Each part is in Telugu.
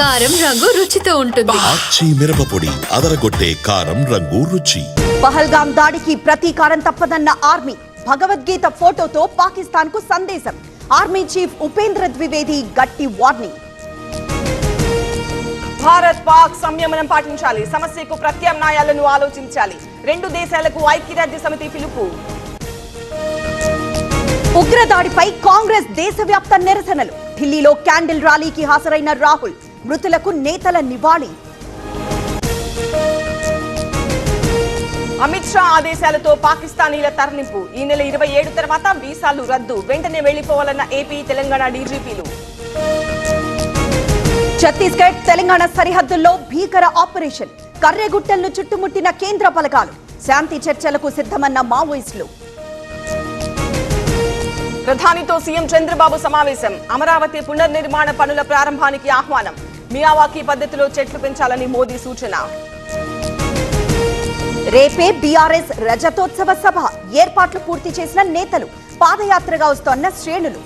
కారం రంగు రుచితో ఉంటుంది. ఆచి మిరపపొడి అదరగొట్టే కారం రంగు రుచి. పహల్గాం దాడికి ప్రతీకారం తప్పదన్న ఆర్మీ. భగవద్గీత ఫోటోతో పాకిస్తాన్ కు సందేశం. ఆర్మీ చీఫ్ ఉపేంద్ర ద్వివేది గట్టి వార్నింగ్. భారత్ పాక్ సంయమనం పాటించాలి. సమస్యకు ప్రత్యామ్నాయాలను ఆలోచించాలి. రెండు దేశాలకు ఐక్యరాజ్య సమితి పిలుపు. ఉగ్రదాడిపై కాంగ్రెస్ దేశవ్యాప్త నిరసనలు. ఢిల్లీలో క్యాండిల్ ర్యాలీకి హాజరైన రాహుల్. మృతులకు నేతల నివాళి. అమిత్ షా ఆదేశాలతో పాకిస్తానీల తరలింపు. ఈ నెల 27 తర్వాత వీసాలు రద్దు. వెంటనే వెళ్లిపోవాలన్న ఏపీ తెలంగాణ డీజీపీలు. ఛత్తీస్గఢ్ తెలంగాణ సరిహద్దుల్లో భీకర ఆపరేషన్. కర్రెగుట్టలను చుట్టుముట్టిన కేంద్ర బలగాలు. శాంతి చర్చలకు సిద్ధమన్న మావోయిస్టులు. ప్రధానితో సీఎం చంద్రబాబు సమావేశం. అమరావతి పునర్నిర్మాణ పనుల ప్రారంభానికి ఆహ్వానం. మియావాకీ పద్ధతిలో చెట్లు పెంచాలని మోదీ సూచన. రేపే బీఆర్ఎస్ రజతోత్సవ సభ. ఏర్పాట్లు పూర్తి చేసిన నేతలు. పాదయాత్రగా వస్తోన్న శ్రేణులు.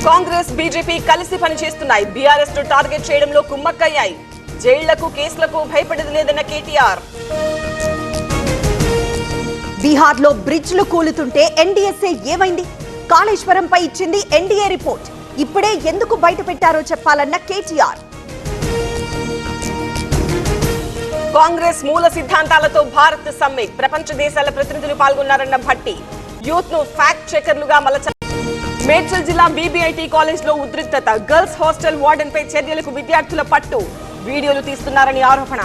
కాంగ్రెస్ బీజేపీ కలిసి పనిచేస్తున్నాయి. బీఆర్ఎస్ ను టార్గెట్ చేయడంలో కుమ్మక్కయ్యాయి. జైళ్లకు కేసులకు భయపడేది లేదన్న కేటీఆర్. బీహార్లో బ్రిడ్జ్లు కూలుతుంటే ఎన్డీఎస్ఏ ఏమైంది? కాళేశ్వరంపై ఇచ్చింది ఎన్డీఏ రిపోర్ట్. ఇప్పుడే ఎందుకు బయట పెట్టారో చెప్పాలన్న కేటీఆర్. కాంగ్రెస్ మూల సిద్ధాంతాలతో భారత్ సమ్మిట్. ప్రపంచ దేశాల ప్రతినిధులు పాల్గొన్నారన్న భట్టి. యూత్ ను ఫ్యాక్ట్ చెకర్లుగా మలచ. మేడ్చల్ జిల్లా బీబీఐటీ కాలేజ్ లో ఉద్రిక్తత. గర్ల్స్ హాస్టల్ వార్డెన్ పై చర్యలకు విద్యార్థుల పట్టు. వీడియోలు తీస్తున్నారని ఆరోపణ.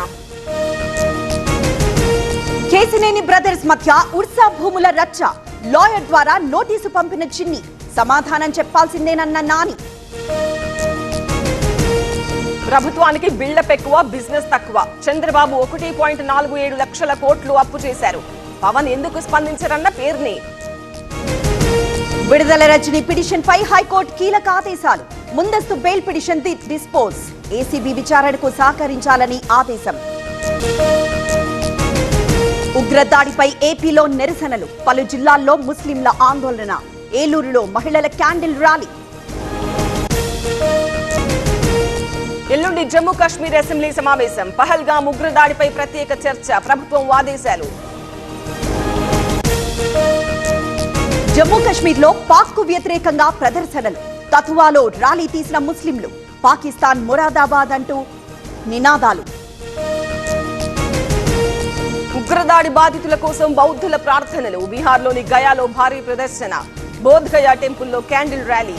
కేసినేని బ్రదర్స్ మధ్య ఉర్సా భూముల రచ్చ. లాయర్ ద్వారా నోటీసు పంపిన చిన్ని. సమాధానం చెప్పాల్సిందేనన్న నాని. ప్రభుత్వానికి బిల్డప్ ఎక్కువ, బిజినెస్ తక్కువ. చంద్రబాబు 1.47 లక్షల కోట్లు అప్పు చేశారు. పవన్ ఎందుకు స్పందించారన్న పేర్ని. విడుదల రజని పిటిషన్ పై హైకోర్టు కీలక ఆదేశాలు. ముందస్తు బెయిల్ పిటిషన్ డిస్పోజ్. ఏసీబీ విచారణకు సహకరించాలని ఆదేశం. ఉగ్రదాడిపై ఏపీలో నిరసనలు. పలు జిల్లాల్లో ముస్లింల ఆందోళన. ఏలూరులో మహిళల క్యాండిల్ ర్యాలీ. ఎల్లుండి జమ్మూ కాశ్మీర్ అసెంబ్లీ సమావేశం. పహల్గాం ఉగ్రదాడిపై ప్రత్యేక చర్చ. ప్రభుత్వం ఆదేశాలు. జమ్మూ కాశ్మీర్ లో పాక్ కు వ్యతిరేకంగా ప్రదర్శనలు. కథువాలో ర్యాలీ తీసిన ముస్లింలు. పాకిస్తాన్ మురాదాబాద్ అంటూ నినాదాలు. ఉగ్రదాడి బాధితుల కోసం బౌద్ధుల ప్రార్థనలు. బీహార్లోని గయాలో భారీ ప్రదర్శన. బోధ్గయా టెంపుల్లో క్యాండిల్ ర్యాలీ.